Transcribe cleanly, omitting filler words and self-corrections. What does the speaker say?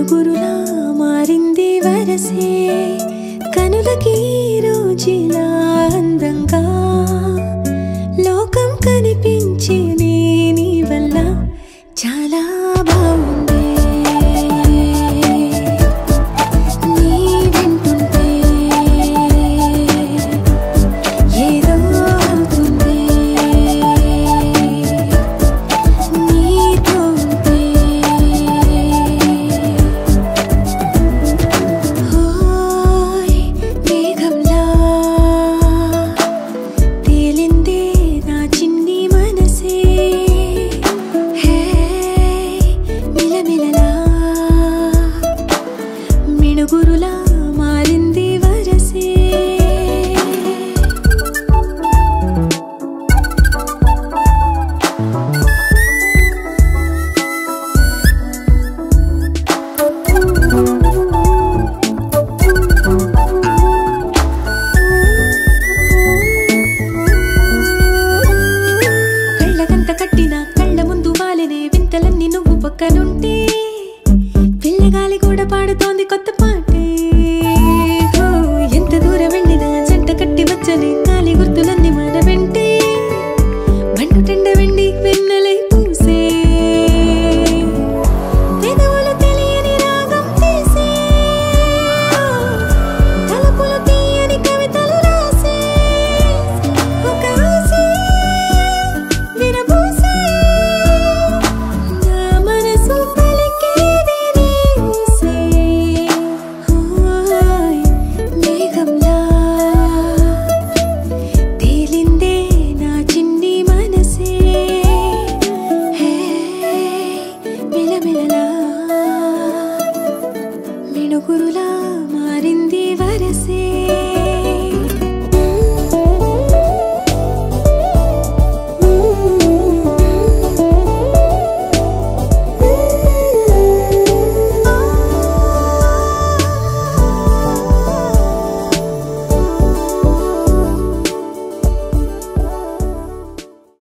మిణుగురులా మారింది వరసే కనులకి రోజులా అందంగా లోకం కనిపించే నీ వల్ల చాలా బాగుంది నీ వింటుంటే ఏదో అవుతుంది నీతో ఉంటే హోయ్ మేఘంలా తేలిందే నా చిన్ని మనసే హే మిలమిలలా మిణుగురులా మారింది వరసే కళ్ళకంత కట్టిన కళ్ళ ముందు వాలినే వింతలన్నీ నువ్వు పక్కనుంటే పిల్లగాలి కూడా పాడుతోంది కొత్త